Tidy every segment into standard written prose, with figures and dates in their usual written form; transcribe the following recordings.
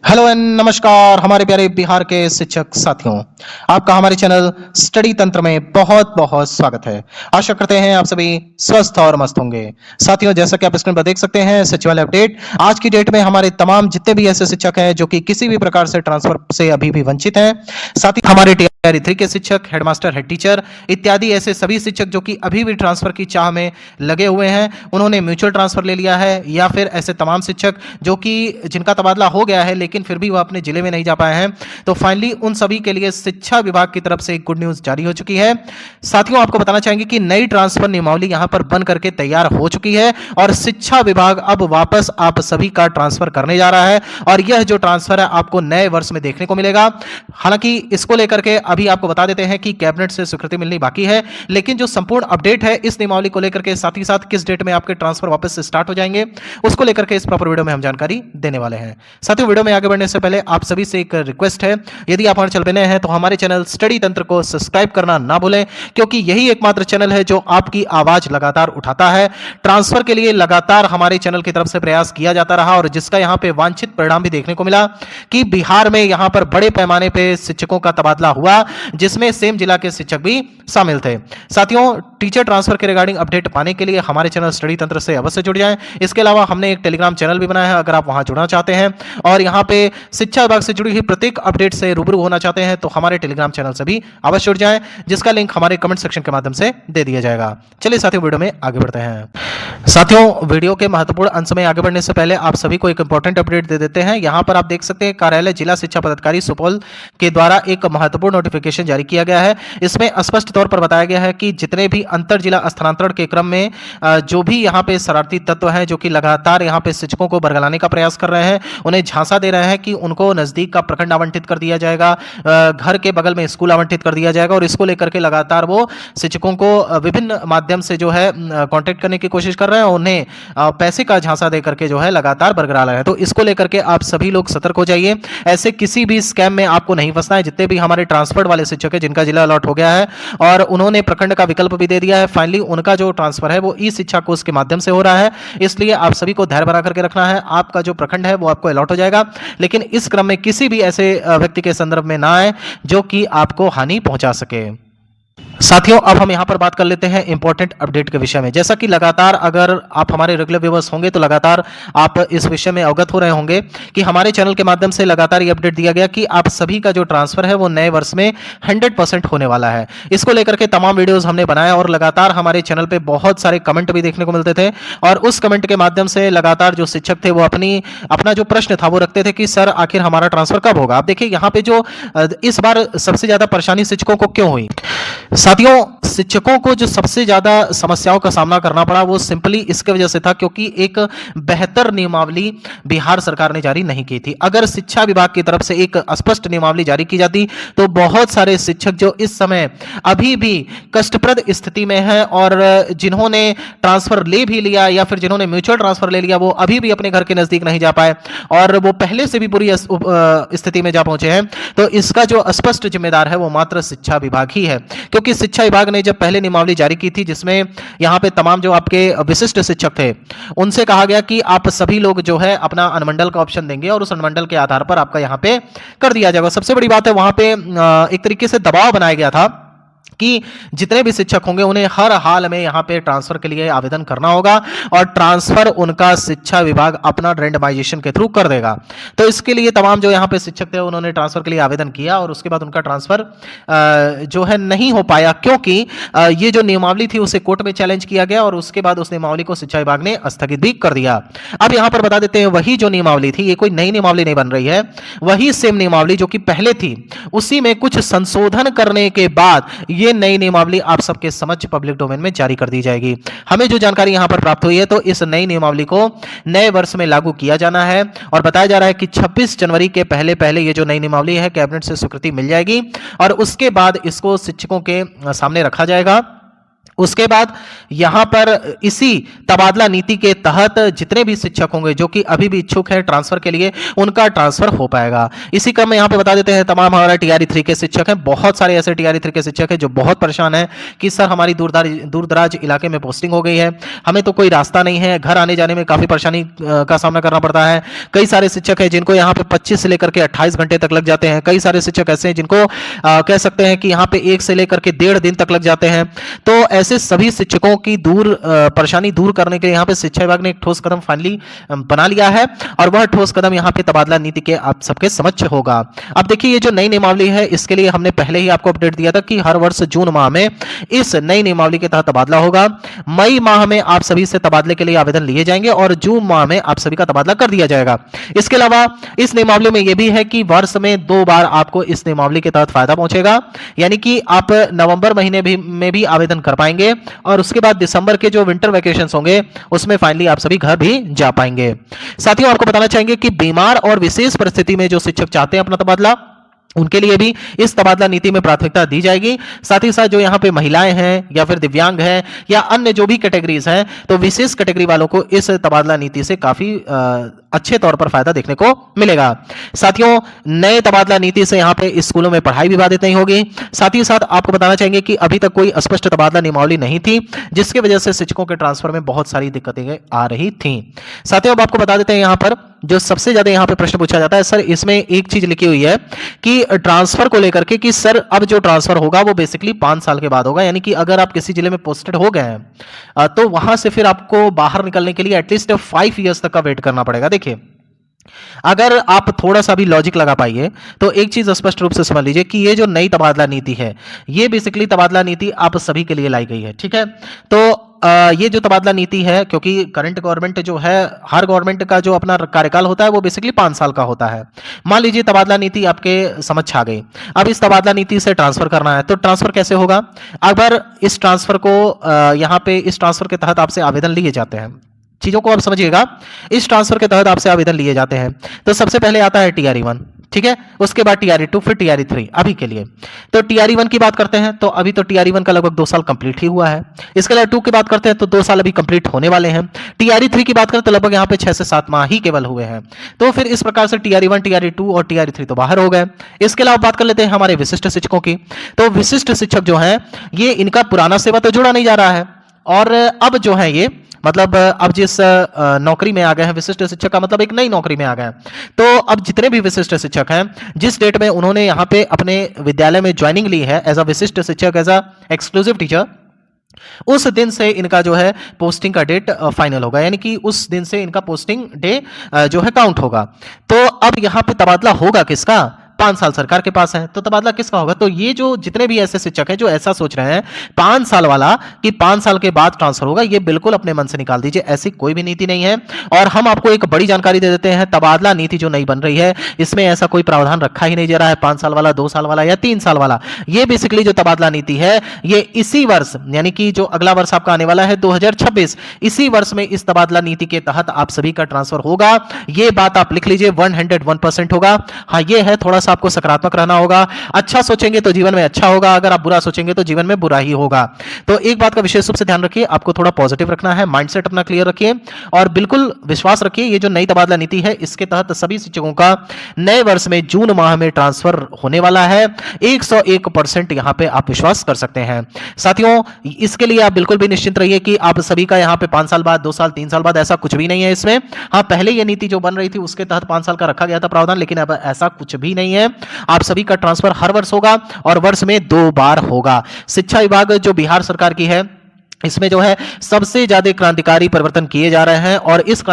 Hello and नमस्कार हमारे प्यारे बिहार के शिक्षक साथियों। आपका हमारे चैनल स्टडी तंत्र में बहुत बहुत स्वागत है। आशा करते हैं आप सभी स्वस्थ और मस्त होंगे। साथियों, जैसा कि आप स्क्रीन पर देख सकते हैं, सचिवालय अपडेट। आज की डेट में हमारे तमाम जितने भी ऐसे शिक्षक हैं जो कि किसी भी प्रकार से ट्रांसफर से अभी भी वंचित हैं, साथ ही हमारे टीआर 3 के शिक्षक, हेडमास्टर, हेड टीचर इत्यादि ऐसे सभी शिक्षक जो कि अभी भी ट्रांसफर की चाह में लगे हुए हैं, उन्होंने म्यूचुअल ट्रांसफर ले लिया है, या फिर ऐसे तमाम शिक्षक जो कि जिनका तबादला हो गया है लेकिन फिर भी वो अपने जिले में नहीं जा पाए हैं, तो फाइनली उन सभी के लिए शिक्षा विभाग की तरफ से एक गुड न्यूज जारी हो चुकी है। साथियों, आपको बताना चाहेंगे कि नई ट्रांसफर नियमावली यहां पर बन करके तैयार हो चुकी है और शिक्षा विभाग अब वापस आप सभी का ट्रांसफर करने जा रहा है और यह जो ट्रांसफर है आपको नए वर्ष में देखने को मिलेगा। हालांकि इसको लेकर के अभी आपको बता देते हैं कि कैबिनेट से स्वीकृति मिलनी बाकी है, लेकिन जो संपूर्ण अपडेट है इस नियमावली को लेकर के, साथ ही साथ किस डेट में आपके ट्रांसफर वापस से स्टार्ट हो जाएंगे, उसको लेकर के इस प्रॉपर वीडियो में हम जानकारी देने वाले हैं। साथियों, वीडियो में आगे बढ़ने से पहले आप सभी से एक रिक्वेस्ट है, यदि आप हमारे चैनल पर नए हैं तो हमारे चैनल स्टडी तंत्र को सब्सक्राइब करना ना भूलें, क्योंकि यही एकमात्र चैनल है जो आपकी आवाज लगातार उठाता है। ट्रांसफर के लिए लगातार हमारे चैनल की तरफ से प्रयास किया जाता रहा और जिसका यहां पे वांछित परिणाम भी देखने को मिला कि बिहार में यहां पर बड़े पैमाने पे शिक्षकों का तबादला हुआ, जिसमें सेम जिला के शिक्षक भी शामिल थे। साथियों, टीचर ट्रांसफर के रिगार्डिंग अपडेट पाने के लिए हमारे चैनल स्टडी तंत्र से अवश्य जुड़ जाएं। इसके अलावा हमने एक टेलीग्राम चैनल भी बनाया है, अगर आप वहां जुड़ना चाहते हैं और यहां पे शिक्षा विभाग से जुड़ी हुई प्रत्येक अपडेट से रूबरू होना चाहते हैं तो हमारे टेलीग्राम चैनल से भी अवश्य जुड़ जाएं, जिसका लिंक हमारे कमेंट सेक्शन के माध्यम से दे दिया जाएगा। चलिए साथियों, वीडियो में आगे बढ़ते हैं। साथियों, वीडियो के महत्वपूर्ण अंश में आगे बढ़ने से पहले आप सभी को एक इंपॉर्टेंट अपडेट दे देते हैं। यहां पर आप देख सकते हैं, कार्यालय जिला शिक्षा पदाधिकारी सुपौल के द्वारा एक महत्वपूर्ण नोटिफिकेशन जारी किया गया है। इसमें स्पष्ट तौर पर बताया गया है कि जितने भी अंतर जिला स्थानांतरण के क्रम में जो भी यहां पे शरारती तत्व हैं जो कि लगातार यहां पे शिक्षकों को बरगलाने का प्रयास कर रहे हैं, उन्हें झांसा दे रहे हैं कि उनको नजदीक का प्रखंड आवंटित कर दिया जाएगा, घर के बगल में स्कूल आवंटित कर दिया जाएगा, और इसको लेकर के लगातार वो शिक्षकों को विभिन्न माध्यम से जो है कांटेक्ट करने की कोशिश कर रहे हैं, उन्हें पैसे का झांसा दे करके जो है लगातार बरगला रहे हैं। तो इसको लेकर के आप सभी लोग सतर्क हो जाइए, ऐसे किसी भी स्कैम में आपको नहीं फंसना है। जितने भी हमारे ट्रांसफर वाले शिक्षक हैं जिनका जिला अलॉट हो गया है और उन्होंने प्रखंड का विकल्प भी दे दिया है, फाइनली उनका जो ट्रांसफर है वो ई शिक्षा कोष के माध्यम से हो रहा है। इसलिए आप सभी को धैर्य बना करके रखना है, आपका जो प्रखंड है वो आपको अलॉट हो जाएगा, लेकिन इस क्रम में किसी भी ऐसे व्यक्ति के संदर्भ में ना आए जो कि आपको हानि पहुंचा सके। साथियों, अब हम यहां पर बात कर लेते हैं इंपॉर्टेंट अपडेट के विषय में। जैसा कि लगातार अगर आप हमारे रेगुलर व्यूअर्स होंगे तो लगातार आप इस विषय में अवगत हो रहे होंगे कि हमारे चैनल के माध्यम से लगातार ये अपडेट दिया गया कि आप सभी का जो ट्रांसफर है वो नए वर्ष में 100% होने वाला है। इसको लेकर के तमाम वीडियोस हमने बनाया और लगातार हमारे चैनल पे बहुत सारे कमेंट भी देखने को मिलते थे और उस कमेंट के माध्यम से लगातार जो शिक्षक थे वो अपना जो प्रश्न था वो रखते थे कि सर आखिर हमारा ट्रांसफर कब होगा। आप देखिए यहाँ पे जो इस बार सबसे ज्यादा परेशानी शिक्षकों को क्यों हुई। साथियों, शिक्षकों को जो सबसे ज्यादा समस्याओं का सामना करना पड़ा वो सिंपली इसके वजह से था क्योंकि एक बेहतर नियमावली बिहार सरकार ने जारी नहीं की थी। अगर शिक्षा विभाग की तरफ से एक स्पष्ट नियमावली जारी की जाती तो बहुत सारे शिक्षक जो इस समय अभी भी कष्टप्रद स्थिति में हैं और जिन्होंने ट्रांसफर ले भी लिया या फिर जिन्होंने म्यूचुअल ट्रांसफर ले लिया वो अभी भी अपने घर के नजदीक नहीं जा पाए और वो पहले से भी बुरी स्थिति में जा पहुंचे हैं, तो इसका जो स्पष्ट जिम्मेदार है वो मात्र शिक्षा विभाग ही है। क्योंकि शिक्षा विभाग ने जब पहले नियमावली जारी की थी जिसमें यहां पे तमाम जो आपके विशिष्ट शिक्षक थे उनसे कहा गया कि आप सभी लोग जो है अपना अनुमंडल का ऑप्शन देंगे और उस अनुमंडल के आधार पर आपका यहां पे कर दिया जाएगा। सबसे बड़ी बात है वहां पे एक तरीके से दबाव बनाया गया था कि जितने भी शिक्षक होंगे उन्हें हर हाल में यहां पे ट्रांसफर के लिए आवेदन करना होगा और ट्रांसफर उनका शिक्षा विभाग अपना रैंडमाइजेशन के थ्रू कर देगा। तो इसके लिए तमाम जो यहां पे शिक्षक थे उन्होंने ट्रांसफर के लिए आवेदन किया और उसके बाद उनका ट्रांसफर जो है नहीं हो पाया क्योंकि ये जो नियमावली थी उसे कोर्ट में चैलेंज किया गया और उसके बाद उस नियमावली को शिक्षा विभाग ने स्थगित भी कर दिया। अब यहां पर बता देते हैं, वही जो नियमावली थी, ये कोई नई नियमावली नहीं बन रही है, वही सेम नियमावली जो कि पहले थी उसी में कुछ संशोधन करने के बाद ये नई नियमावली आप सबके समक्ष पब्लिक डोमेन में जारी कर दी जाएगी। हमें जो जानकारी यहां पर प्राप्त हुई है तो इस नई नियमावली को नए वर्ष में लागू किया जाना है और बताया जा रहा है कि 26 जनवरी के पहले पहले ये जो नई नियमावली है कैबिनेट से स्वीकृति मिल जाएगी और उसके बाद इसको शिक्षकों के सामने रखा जाएगा उसके बाद यहां पर इसी तबादला नीति के तहत जितने भी शिक्षक होंगे जो कि अभी भी इच्छुक हैं ट्रांसफर के लिए, उनका ट्रांसफर हो पाएगा। इसी क्रम में यहां पे बता देते हैं तमाम हमारा टीआरई 3 के शिक्षक हैं, बहुत सारे ऐसे टीआरई 3 के शिक्षक हैं जो बहुत परेशान हैं कि सर हमारी दूर दराज इलाके में पोस्टिंग हो गई है, हमें तो कोई रास्ता नहीं है, घर आने जाने में काफी परेशानी का सामना करना पड़ता है। कई सारे शिक्षक हैं जिनको यहाँ पे 25 से लेकर के 28 घंटे तक लग जाते हैं। कई सारे शिक्षक ऐसे हैं जिनको कह सकते हैं कि यहाँ पे 1 से लेकर के 1.5 दिन तक लग जाते हैं। तो ऐसे सभी शिक्षकों की परेशानी दूर करने के लिए यहाँ पे शिक्षा विभाग ने एक ठोस कदम फाइनली बना लिया है और वह ठोस कदम यहाँ पे तबादला नीति के आप सबके समक्ष होगा। अब देखिए ये जो नई नियमावली है इसके लिए हमने पहले ही आपको अपडेट दिया था कि हर वर्ष जून माह में इस नई नियमावली के तहत तबादला होगा। मई माह में आप सभी से तबादले के लिए आवेदन लिए जाएंगे और जून माह में आप सभी का तबादला कर दिया जाएगा। इसके अलावा इस नियमावली में यह भी है कि वर्ष में 2 बार आपको इस नियमावली के तहत फायदा पहुंचेगा, यानी कि आप नवंबर महीने में भी आवेदन कर पाएंगे और उसके बाद दिसंबर के जो विंटर वैकेशंस होंगे उसमें फाइनली आप सभी घर भी जा पाएंगे। साथियों आपको बताना चाहेंगे कि बीमार और विशेष परिस्थिति में जो शिक्षक चाहते हैं अपना तबादला, उनके लिए भी इस तबादला नीति में प्राथमिकता दी जाएगी। साथ ही साथ जो यहाँ पे महिलाएं हैं या फिर दिव्यांग हैं या अन्य जो भी कैटेगरीज हैं, तो विशेष कैटेगरी वालों को इस तबादला नीति से काफी अच्छे तौर पर फायदा देखने को मिलेगा। साथियों नए तबादला नीति से यहाँ पे स्कूलों में पढ़ाई भी बाधित नहीं होगी। साथ ही साथ आपको बताना चाहेंगे कि अभी तक कोई स्पष्ट तबादला नियमावली नहीं थी, जिसकी वजह से शिक्षकों के ट्रांसफर में बहुत सारी दिक्कतें आ रही थी। साथियों अब आपको बता देते हैं यहाँ पर जो सबसे ज्यादा यहाँ पे प्रश्न पूछा जाता है, सर इसमें एक चीज लिखी हुई है कि ट्रांसफर को लेकर के कि सर अब जो ट्रांसफर होगा वो बेसिकली 5 साल के बाद होगा, यानी कि अगर आप किसी जिले में पोस्टेड हो गए हैं तो वहां से फिर आपको बाहर निकलने के लिए एटलीस्ट 5 इयर्स तक का वेट करना पड़ेगा। देखिए अगर आप थोड़ा सा भी लॉजिक लगा पाइए तो एक चीज स्पष्ट रूप से समझ लीजिए कि ये जो नई तबादला नीति है ये बेसिकली तबादला नीति आप सभी के लिए लाई गई है, ठीक है। तो ये जो तबादला नीति है, क्योंकि करंट गवर्नमेंट जो है, हर गवर्नमेंट का जो अपना कार्यकाल होता है वो बेसिकली 5 साल का होता है। मान लीजिए तबादला नीति आपके समक्ष आ गई, अब इस तबादला नीति से ट्रांसफर करना है तो ट्रांसफर कैसे होगा? अगर इस ट्रांसफर को यहाँ पे इस ट्रांसफर के तहत आपसे आवेदन लिए जाते हैं, चीजों को आप समझिएगा, इस ट्रांसफर के तहत आपसे आवेदन लिए जाते हैं तो सबसे पहले आता है टीआरई 1, ठीक है, उसके बाद टीआरई 2, फिर टीआरई 3 अभी के लिए। तो टीआरई 1 की बात करते हैं तो अभी तो टीआरई 1 का लगभग 2 साल कंप्लीट ही हुआ है। इसके अलावा 2 की बात करते हैं तो 2 साल अभी कंप्लीट होने वाले हैं। टीआरई 3 की बात करें तो लगभग यहाँ पे 6 से 7 माह ही केवल हुए हैं। तो फिर इस प्रकार से टीआरई 1, टीआरई 2 और टीआरई 3 तो बाहर हो गए। इसके अलावा बात कर लेते हैं हमारे विशिष्ट शिक्षकों की। तो विशिष्ट शिक्षक जो है ये इनका पुराना सेवा तो जुड़ा नहीं जा रहा है और अब जो है ये मतलब अब जिस नौकरी में आ गए हैं विशिष्ट शिक्षक का मतलब एक नई नौकरी में आ गए हैं। तो अब जितने भी विशिष्ट शिक्षक हैं जिस डेट में उन्होंने यहाँ पे अपने विद्यालय में ज्वाइनिंग ली है एज अ विशिष्ट शिक्षक, एज अ एक्सक्लूसिव टीचर, उस दिन से इनका जो है पोस्टिंग का डेट फाइनल होगा, यानी कि उस दिन से इनका पोस्टिंग डे जो है काउंट होगा। तो अब यहाँ पे तबादला होगा किसका? 5 साल सरकार के पास है, तो तबादला किसका होगा? तो ये जो जितने भी ऐसे शिक्षक हैं जो ऐसा सोच रहे हैं 5 साल वाला कि 5 साल के बाद ट्रांसफर होगा, ये बिल्कुल अपने मन से निकाल दीजिए, ऐसी कोई भी नीति नहीं है। और हम आपको एक बड़ी जानकारी दे देते हैं, तबादला नीति जो नई बन रही है इसमें ऐसा कोई प्रावधान रखा ही नहीं जा रहा है 5 साल वाला, 2 साल वाला या 3 साल वाला। ये बेसिकली जो तबादला नीति है ये इसी वर्ष यानी कि जो अगला वर्ष आपका आने वाला है 2026, इसी वर्ष में इस तबादला नीति के तहत आप सभी का ट्रांसफर होगा। ये बात आप लिख लीजिए, 101% होगा। हाँ ये है, थोड़ा सा आपको सकारात्मक रहना होगा। अच्छा सोचेंगे तो जीवन में अच्छा होगा, अगर आप बुरा सोचेंगे तो जीवन में बुरा ही होगा। तो एक बात का विशेष रूप से ध्यान रखिए, आपको थोड़ा पॉजिटिव रखना है, माइंडसेट अपना क्लियर रखिए और बिल्कुल विश्वास रखिए ये जो नई तबादला नीति है इसके तहत सभी शिक्षकों का नए वर्ष में जून माह में ट्रांसफर होने वाला है। 101% यहां पे आप विश्वास कर सकते हैं। साथियों इसके लिए आप बिल्कुल भी निश्चिंत रहिए कि आप सभी का यहां पे 5 साल बाद, 2 साल, 3 साल बाद ऐसा कुछ भी नहीं है इसमें। हाँ पहले ये नीति जो बन रही थी उसके तहत 5 साल का रखा गया था प्रावधान, लेकिन अब ऐसा कुछ भी नहीं है। आप सभी का ट्रांसफर हर वर्ष होगा और वर्ष में 2 बार होगा। शिक्षा विभाग जो बिहार सरकार की है इसमें जो है सबसे ज्यादा क्रांतिकारी परिवर्तन किए जा रहे हैं और इस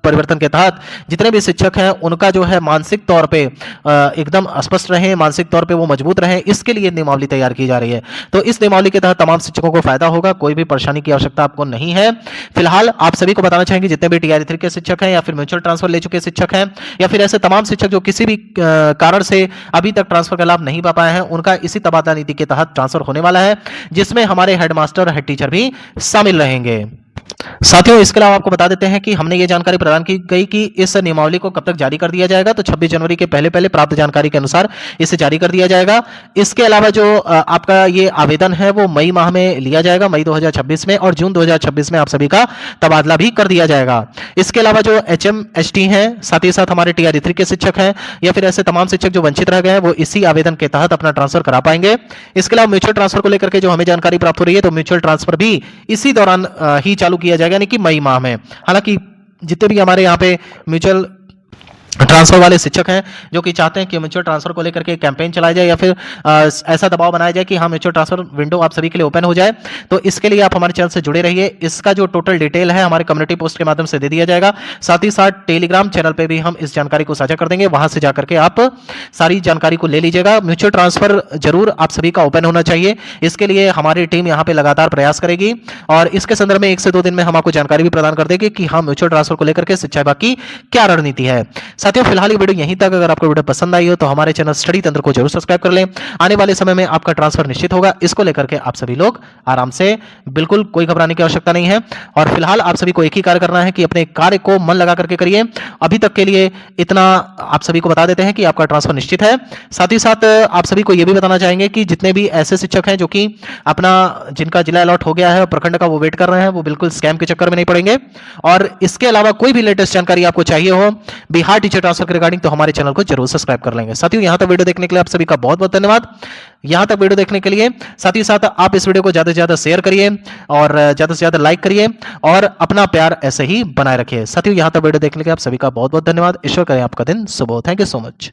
परिवर्तन के तहत जितने भी शिक्षक हैं उनका जो है मानसिक तौर पे एकदम स्पष्ट रहें, मानसिक तौर पे वो मजबूत रहें, इसके लिए नियमावली तैयार की जा रही है। तो इस नियमावली के तहत तमाम शिक्षकों को फायदा होगा, कोई भी परेशानी की आवश्यकता आपको नहीं है। फिलहाल आप सभी को बताना चाहेंगे जितने भी टीआरई 3 के शिक्षक हैं या फिर म्यूचुअल ट्रांसफर ले चुके शिक्षक हैं या फिर ऐसे तमाम शिक्षक जो किसी भी कारण से अभी तक ट्रांसफर का लाभ नहीं पा पाए हैं, उनका इसी तबादला नीति के तहत ट्रांसफर होने वाला है, जिसमें हमारे हेडमास्टर और हेड टीचर भी शामिल रहेंगे। साथियों, इसके अलावा आपको बता देते हैं कि हमने ये जानकारी प्रदान की गई कि इस नियमावली को कब तक जारी कर दिया जाएगा। तो 26 जनवरी के पहले-पहले प्राप्त जानकारी के अनुसार इसे जारी कर दिया जाएगा। इसके अलावा जो आपका ये आवेदन है वो मई माह में लिया जाएगा, मई 2026 में, और जून 2026 में आप सभी का तबादला भी कर दिया जाएगा। इसके अलावा जो HM/HT हैं, साथ ही साथ हमारे TRE3 के शिक्षक हैं या फिर ऐसे तमाम शिक्षक जो वंचित रह गए हैं, वो इसी आवेदन के तहत अपना ट्रांसफर करा पाएंगे। इसके अलावा म्यूचुअल ट्रांसफर को लेकर के जो हमें जानकारी प्राप्त हो रही है, तो म्यूचुअल ट्रांसफर भी इसी दौरान ही चालू किया जाएगा, यानी कि मई माह में। हालांकि जितने भी हमारे यहाँ पे म्यूचुअल ट्रांसफर वाले शिक्षक हैं जो कि चाहते हैं कि म्यूचुअल ट्रांसफर को लेकर के कैंपेन चलाया जाए या फिर ऐसा दबाव बनाया जाए कि हाँ म्यूचुअल ट्रांसफर विंडो आप सभी के लिए ओपन हो जाए, तो इसके लिए आप हमारे चैनल से जुड़े रहिए। इसका जो टोटल डिटेल है हमारे कम्युनिटी पोस्ट के माध्यम से दे दिया जाएगा। साथ ही साथ टेलीग्राम चैनल पर भी हम इस जानकारी को साझा कर देंगे, वहां से जाकर के आप सारी जानकारी को ले लीजिएगा। म्यूचुअल ट्रांसफर जरूर आप सभी का ओपन होना चाहिए, इसके लिए हमारी टीम यहाँ पे लगातार प्रयास करेगी और इसके संदर्भ में 1 से 2 दिन में हम आपको जानकारी भी प्रदान कर देंगे कि हाँ म्यूचुअल ट्रांसफर को लेकर के शिक्षा विभाग की क्या रणनीति है। साथियों, फिलहाल ये वीडियो यहीं तक। अगर आपको वीडियो पसंद आई हो तो हमारे चैनल स्टडी तंत्र को जरूर सब्सक्राइब कर लें। आने वाले समय में आपका ट्रांसफर निश्चित होगा, इसको लेकर के आप सभी लोग आराम से, बिल्कुल कोई घबराने की आवश्यकता नहीं है। और फिलहाल आप सभी को एक ही कार्य करना है कि अपने कार्य को मन लगा करके करिए। अभी तक के लिए इतना आप सभी को बता देते हैं कि आपका ट्रांसफर निश्चित है। साथ ही साथ आप सभी को यह भी बताना चाहेंगे कि जितने भी ऐसे शिक्षक हैं जो कि अपना जिनका जिला अलॉट हो गया है और प्रखंड का वो वेट कर रहे हैं, वो बिल्कुल स्कैम के चक्कर में नहीं पड़ेंगे। और इसके अलावा कोई भी लेटेस्ट जानकारी आपको चाहिए हो बिहार टीचर ट्रांसफर के रिगार्डिंग, तो हमारे चैनल को जरूर सब्सक्राइब कर लेंगे। साथियों, यहां तक वीडियो देखने के लिए आप सभी का बहुत बहुत धन्यवाद। यहां तक वीडियो देखने के लिए साथ ही साथ आप इस वीडियो को ज्यादा से ज्यादा शेयर करिए और ज्यादा से ज्यादा लाइक करिए और अपना प्यार ऐसे ही बनाए रखिए। साथियों, यहां तक वीडियो देखने के लिए आप सभी का बहुत बहुत धन्यवाद। ईश्वर करें आपका दिन शुभ हो। Thank you so much.